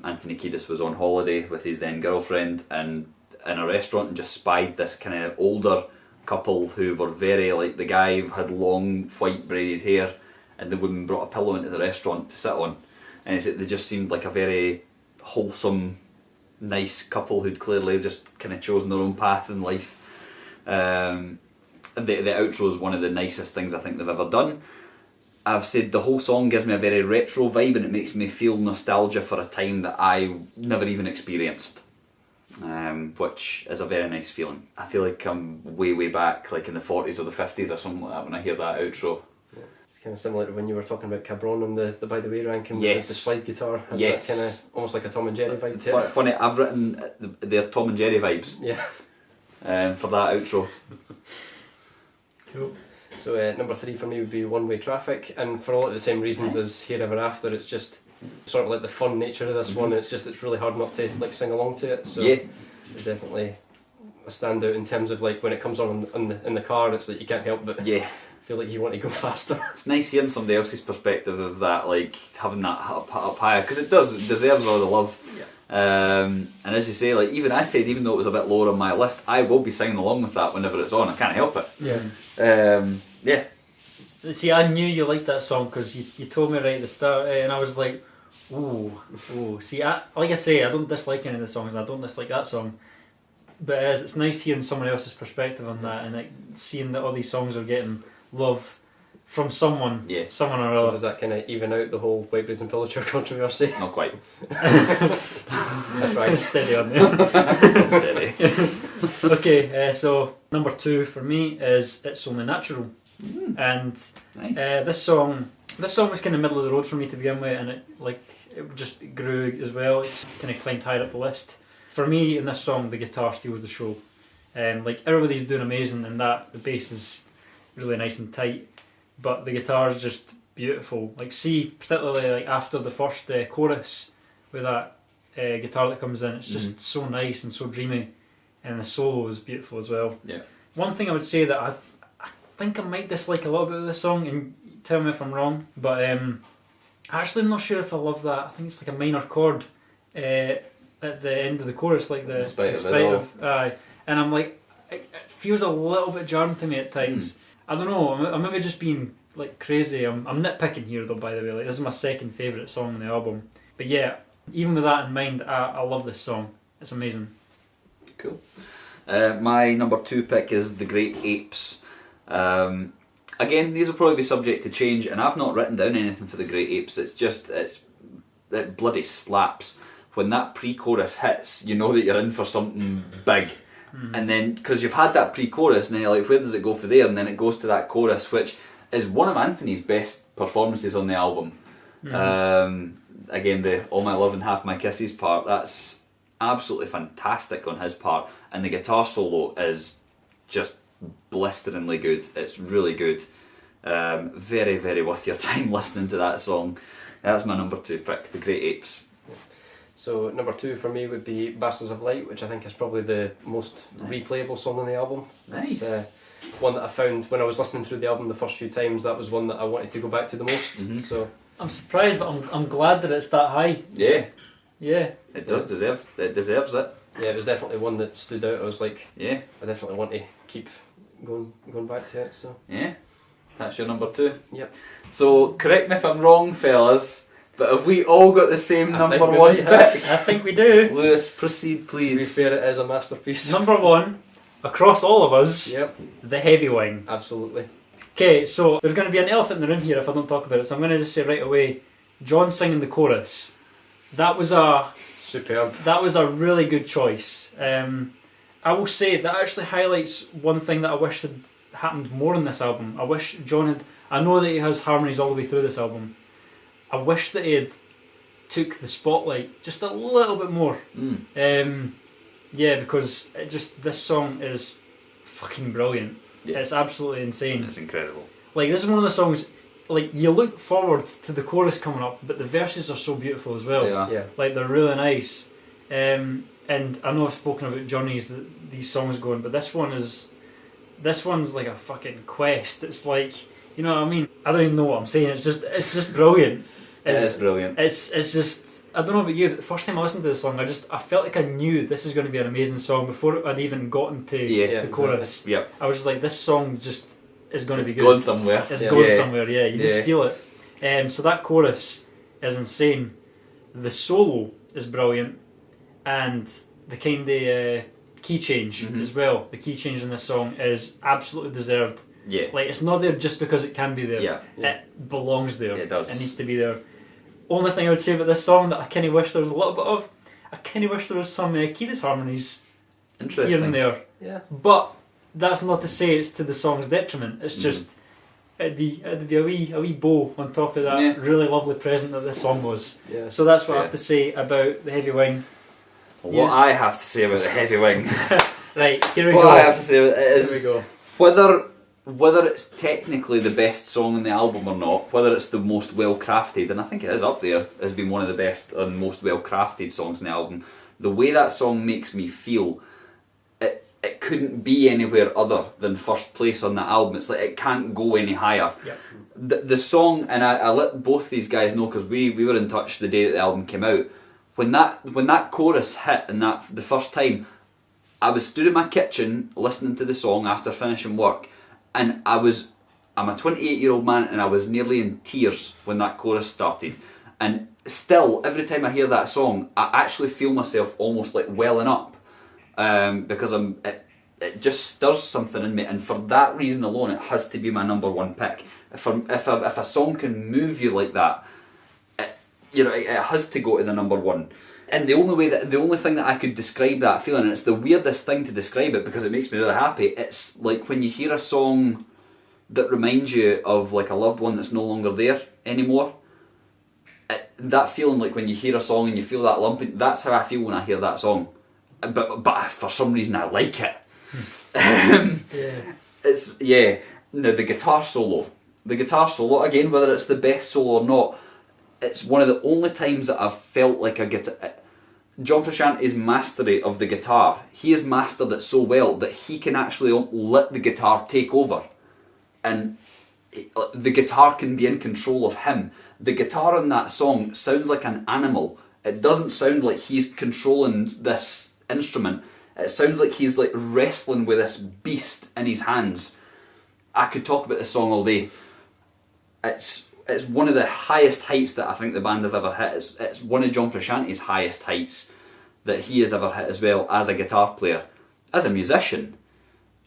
Anthony Kiedis was on holiday with his then girlfriend and in a restaurant and just spied this kind of older couple who were very, like, the guy had long white braided hair and the woman brought a pillow into the restaurant to sit on. And he said they just seemed like a very wholesome, nice couple who'd clearly just kind of chosen their own path in life. The outro is one of the nicest things I think they've ever done. I've said the whole song gives me a very retro vibe and it makes me feel nostalgia for a time that I never even experienced, which is a very nice feeling. I feel like I'm way back, like in the 40s or the 50s or something like that when I hear that outro. It's kind of similar to when you were talking about Cabron and the By the Way ranking. Yes. The slide guitar has that kind of almost like a Tom and Jerry vibe to it. Funny, I've written their Tom and Jerry vibes. Yeah. For that outro. Cool. So number 3 for me would be One Way Traffic, and for a lot of the same reasons as Here Ever After. It's just sort of like the fun nature of this one. It's really hard not to like sing along to it. So it's definitely a standout in terms of like when it comes on in the car. It's like you can't help but feel like you want to go faster. It's nice hearing somebody else's perspective of that, like having that up higher, because it deserves all the love. And as you say, like even I said, even though it was a bit lower on my list, I will be singing along with that whenever it's on. I can't help it. Yeah. See, I knew you liked that song because you told me right at the start, and I was like, ooh. See, like I say, I don't dislike any of the songs, and I don't dislike that song. But it's nice hearing someone else's perspective on that, and like seeing that all these songs are getting love from someone or so other. does that kind of even out the whole White Braids and Pillow Chair controversy? Not quite. That's right. Steady on there. Steady. Okay, so number 2 for me is It's Only Natural. And nice. this song was kind of middle of the road for me to begin with, and it just grew as well. It kind of climbed higher up the list. For me, in this song, the guitar steals the show. Like everybody's doing amazing, and the bass is really nice and tight, but the guitar is just beautiful. Like particularly like after the first chorus with that guitar that comes in, it's just so nice and so dreamy, and the solo is beautiful as well. Yeah. One thing I would say that I think I might dislike a little bit of this song, and tell me if I'm wrong, but actually I'm not sure if I love that. I think it's like a minor chord at the end of the chorus, like the In spite of and I'm like, it feels a little bit jarring to me at times. I don't know, I'm maybe just being like crazy. I'm nitpicking here though, by the way. Like, this is my second favourite song on the album, but yeah, even with that in mind, I love this song. It's amazing. Cool. My number 2 pick is the Great Apes. Again, these will probably be subject to change, and I've not written down anything for the Great Apes. It bloody slaps. When that pre-chorus hits, you know that you're in for something big. And then, because you've had that pre-chorus, and then you're like, where does it go for there? And then it goes to that chorus, which is one of Anthony's best performances on the album. Again, the All My Love and Half My Kisses part, that's absolutely fantastic on his part. And the guitar solo is just blisteringly good. It's really good. Very, very worth your time listening to that song. That's my number 2 pick, the Great Apes. So number 2 for me would be Bastards of Light, which I think is probably the most replayable song on the album. Nice. It's one that I found when I was listening through the album the first few times. That was one that I wanted to go back to the most. So I'm surprised, but I'm glad that it's that high. Yeah. Yeah. It deserves it. Yeah, it was definitely one that stood out. I was like, Yeah. I definitely want to keep going back to it. So Yeah. That's your number 2. Yep. So, correct me if I'm wrong, fellas, but have we all got the same I number think we 1 might have. pick? I think we do. Lewis, proceed to be please. fair, it is a masterpiece. Number 1, across all of us, Yep, the Heavy Wing. absolutely. Okay, so there's going to be an elephant in the room here if I don't talk about it, so I'm going to just say right away, John singing the chorus, that was a really good choice. I will say that actually highlights one thing that I wish had happened more in this album. I wish John had... I know that he has harmonies all the way through this album. I wish that he had took the spotlight just a little bit more. Yeah, because this song is fucking brilliant. Yeah. It's absolutely insane. It's incredible. Like, this is one of the songs, like, you look forward to the chorus coming up, but the verses are so beautiful as well. They are. Yeah. Like, they're really nice. And I know I've spoken about journeys that these songs go on, but this one's like a fucking quest. It's like, you know what I mean? I don't even know what I'm saying. It's just brilliant. It is brilliant. It's just, I don't know about you, but the first time I listened to the song, I felt like I knew this is going to be an amazing song before I'd even gotten to the chorus. Yep. I was just like, this song just is going to be good. It's going somewhere. It's going somewhere, yeah. You just feel it. So that chorus is insane. The solo is brilliant, and the kind of key change as well. The key change in this song is absolutely deserved. Yeah. Like, it's not there just because it can be there. Yeah. It belongs there. It does. It needs to be there. Only thing I would say about this song that I kind of wish there was a little bit of, I kind of wish there was some Kiedis harmonies Interesting. here and there. Yeah. But that's not to say it's to the song's detriment. It's just it'd be a wee bow on top of that really lovely present that this song was. Yeah. So that's what I have to say about the Heavy Wing. What I have to say about the Heavy Wing. Right, here we What go. I have to say about it is Here we go. whether it's technically the best song on the album or not, whether it's the most well crafted, and I think it is up there as being one of the best and most well crafted songs on the album. The way that song makes me feel, it couldn't be anywhere other than first place on that album. It's like it can't go any higher. Yep. The song, and I let both these guys know because we were in touch the day that the album came out. When that chorus hit and the first time, I was stood in my kitchen listening to the song after finishing work, and I'm a 28-year-old man, and I was nearly in tears when that chorus started. And still, every time I hear that song, I actually feel myself almost like welling up, because it just stirs something in me, and for that reason alone, it has to be my number 1 pick. If a song can move you like that, it has to go to the number 1. And the only thing that I could describe that feeling, and it's the weirdest thing to describe it because it makes me really happy, it's like when you hear a song that reminds you of like a loved one that's no longer there anymore. that feeling like when you hear a song and you feel that lump, that's how I feel when I hear that song. But for some reason I like it. Yeah. Now the guitar solo again, whether it's the best solo or not, it's one of the only times that I've felt like a guitar. John Frusciante's mastery of the guitar, he has mastered it so well that he can actually let the guitar take over, and the guitar can be in control of him. The guitar on that song sounds like an animal. It doesn't sound like he's controlling this instrument. It sounds like he's like wrestling with this beast in his hands. I could talk about this song all day. It's one of the highest heights that I think the band have ever hit. It's one of John Frusciante's highest heights that he has ever hit as well, as a guitar player, as a musician,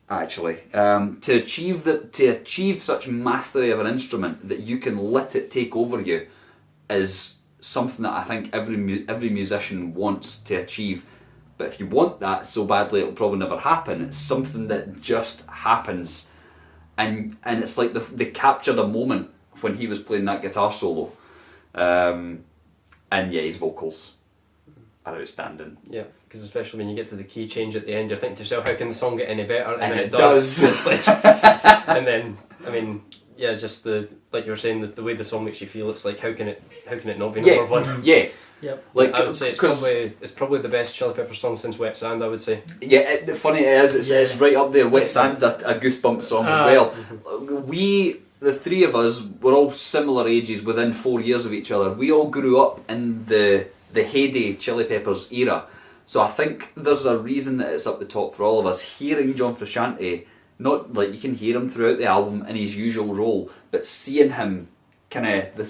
actually. To achieve such mastery of an instrument that you can let it take over you is something that I think every musician wants to achieve. But if you want that so badly, it'll probably never happen. It's something that just happens, and it's like they captured a moment when he was playing that guitar solo, and yeah, his vocals are outstanding. Yeah, because especially when you get to the key change at the end, you're thinking to yourself, how can the song get any better? And then it it does. does. It's like, and then, I mean, yeah, just like you were saying, the way the song makes you feel, it's like, how can it not be number one? Yeah. Yep. Like, I would say it's probably the best Chili Peppers song since Wet Sand, I would say. Yeah, funny it is, it's right up there. Wet Sand's a Goosebumps song as well. The three of us were all similar ages within 4 years of each other. We all grew up in the heyday Chili Peppers era. So I think there's a reason that it's up the top for all of us. Hearing John Frusciante, not like you can hear him throughout the album in his usual role, but seeing him kind of the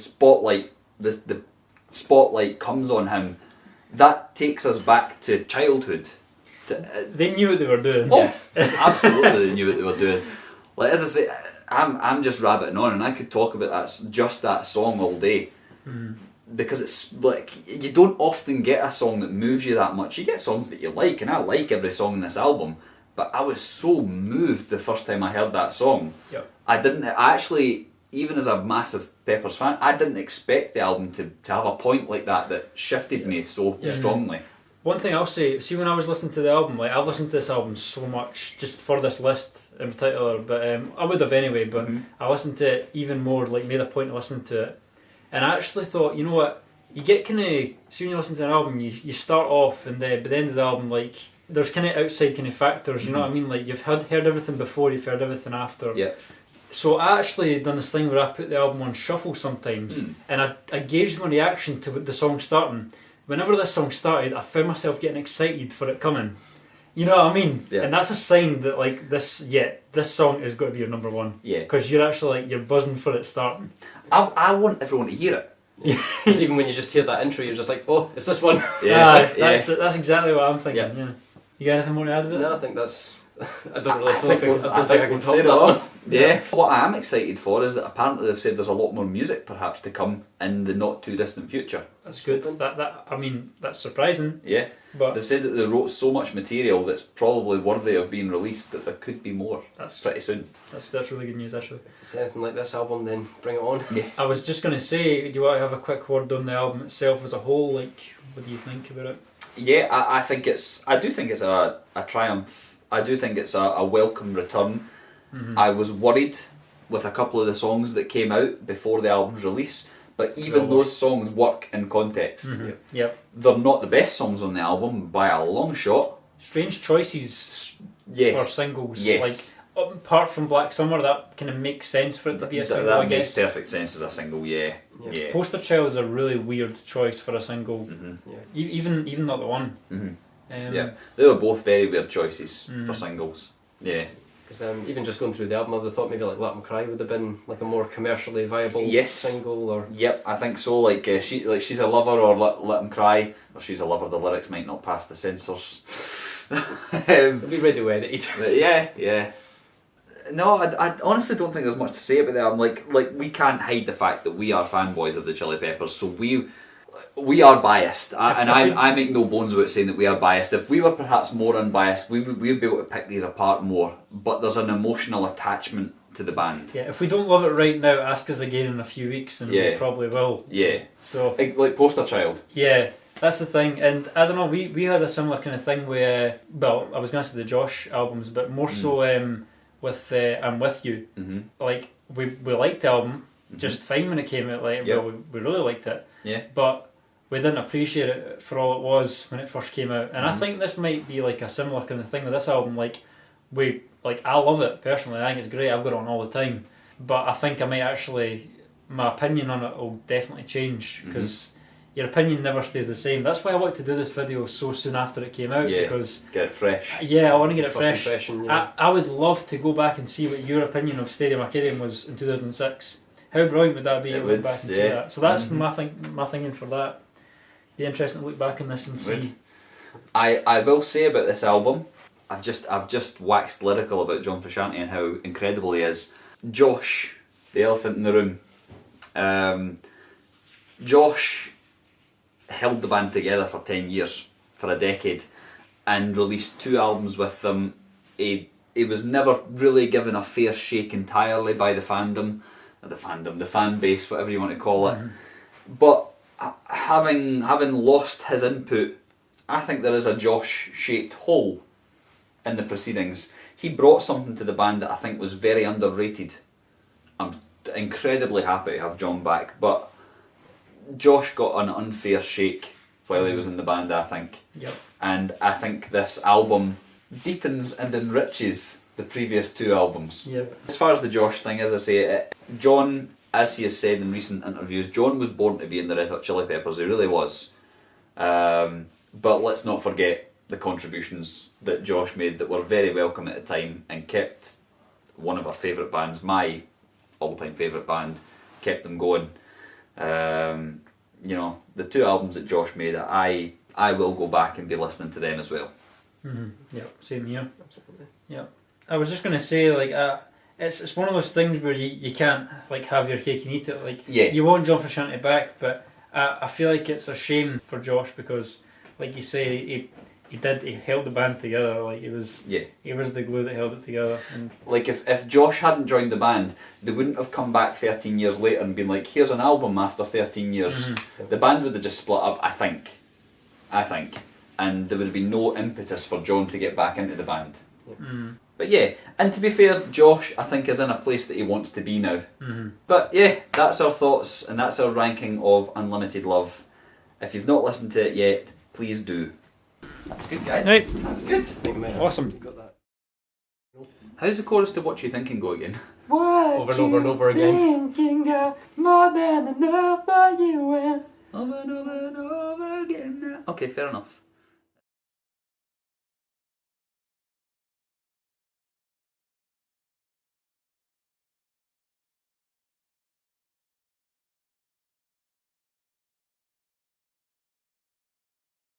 spotlight comes on him, that takes us back to childhood. They knew what they were doing. Oh, absolutely, they knew what they were doing. Like, as I say, I'm just rabbiting on, and I could talk about that song all day, because it's like you don't often get a song that moves you that much. You get songs that you like, and I like every song in this album, but I was so moved the first time I heard that song. Yep. I actually, even as a massive Peppers fan, I didn't expect the album to have a point like that shifted me so strongly. One thing I'll say, see, when I was listening to the album, like, I've listened to this album so much just for this list in particular, but I would have anyway, but I listened to it even more, like, made a point of listening to it, and I actually thought, you know what, you get kind of, see, when you listen to an album, you start off, and by the end of the album, like, there's kind of outside kind of factors, you know what I mean, like, you've heard everything before, you've heard everything after. Yeah. So I actually done this thing where I put the album on shuffle sometimes, and I gauged my reaction to the song starting. Whenever this song started, I found myself getting excited for it coming. You know what I mean? Yeah. And that's a sign that, like, this song is going to be your number one. Yeah. Because you're actually, like, you're buzzing for it starting. I want everyone to hear it. Because even when you just hear that intro, you're just like, oh, it's this one. That's exactly what I'm thinking. Yeah. You got anything more to add about it? No, I think that's. I don't think I can top it that one. Yeah. What I am excited for is that apparently they've said there's a lot more music perhaps to come in the not too distant future. That's good. I mean, that's surprising. Yeah. But they've said that they wrote so much material that's probably worthy of being released that there could be more. That's pretty soon. That's really good news, actually. If it's anything like this album, then bring it on. Yeah. I was just going to say, do you want to have a quick word on the album itself as a whole? Like, what do you think about it? Yeah, I do think it's a triumph. I do think it's a welcome return. I was worried with a couple of the songs that came out before the album's release, but even those songs work in context. Yep. They're not the best songs on the album by a long shot. Strange choices for singles. Yes. Like, apart from Black Summer, that kind of makes sense for it to be a single, that I guess. makes perfect sense as a single, yeah. Poster Child is a really weird choice for a single. Even not the one. They were both very weird choices for singles. Yeah. Because even just going through the album, I would have thought maybe like Let 'Em Cry would have been like a more commercially viable single. Or yep, I think so. Like she's a lover, or Let 'Em Cry, or She's a Lover. The lyrics might not pass the censors. It'll be ready to edit. Yeah. No, I honestly don't think there's much to say about that. I'm like we can't hide the fact that we are fanboys of the Chili Peppers, so we are biased, I make no bones about saying that we are biased. If we were perhaps more unbiased, we would be able to pick these apart more. But there's an emotional attachment to the band. Yeah, if we don't love it right now, ask us again in a few weeks and we probably will. Yeah. So Like Poster Child. yeah, that's the thing. And I don't know, we had a similar kind of thing with, well, I was going to say the Josh albums, but more so with I'm With You. Mm-hmm. Like, we liked the album just fine when it came out. Like, well, we really liked it. Yeah. But we didn't appreciate it for all it was when it first came out. And I think this might be like a similar kind of thing with this album. Like, I love it personally. I think it's great. I've got it on all the time. But I think I might actually, my opinion on it will definitely change, because your opinion never stays the same. That's why I wanted to do this video so soon after it came out, because get it fresh. Yeah, I want to get it fresh. Yeah. I would love to go back and see what your opinion of Stadium Arcadium was in 2006. How brilliant would that be to look back and see that? So that's my thinking for that. Be interesting to look back on this and see. I will say about this album, I've just waxed lyrical about John Frusciante and how incredible he is. Josh, the elephant in the room. Josh held the band together for 10 years, for a decade, and released 2 albums with them. He was never really given a fair shake entirely by the fan base, whatever you want to call it. But having lost his input, I think there is a Josh-shaped hole in the proceedings. He brought something to the band that I think was very underrated. I'm incredibly happy to have John back, but Josh got an unfair shake while he was in the band, I think. Yep. And I think this album deepens and enriches the previous 2 albums. Yep. As far as the Josh thing, as I say, John, as he has said in recent interviews, John was born to be in the Red Hot Chili Peppers. He really was. But let's not forget the contributions that Josh made that were very welcome at the time and kept one of our favourite bands, my all-time favourite band, kept them going. The 2 albums that Josh made, I will go back and be listening to them as well. Yeah, same here. Absolutely. Yeah, I was just gonna say, like, it's one of those things where you can't like have your cake and eat it. Like, you want John Frusciante back, but I feel like it's a shame for Josh, because, like you say, he held the band together. Like, he was the glue that held it together. And like, if Josh hadn't joined the band, they wouldn't have come back 13 years later and been like, here's an album after 13 years. The band would have just split up, I think. And there would have been no impetus for John to get back into the band. But yeah, and to be fair, Josh, I think, is in a place that he wants to be now. But yeah, that's our thoughts, and that's our ranking of Unlimited Love. If you've not listened to it yet, please do. That was good, guys. Right. That was good. Awesome. Got that. How's the chorus to What You Thinking go again? Over and over and over again. Thinking got more than enough for you and Over and over and over again now. Okay, fair enough.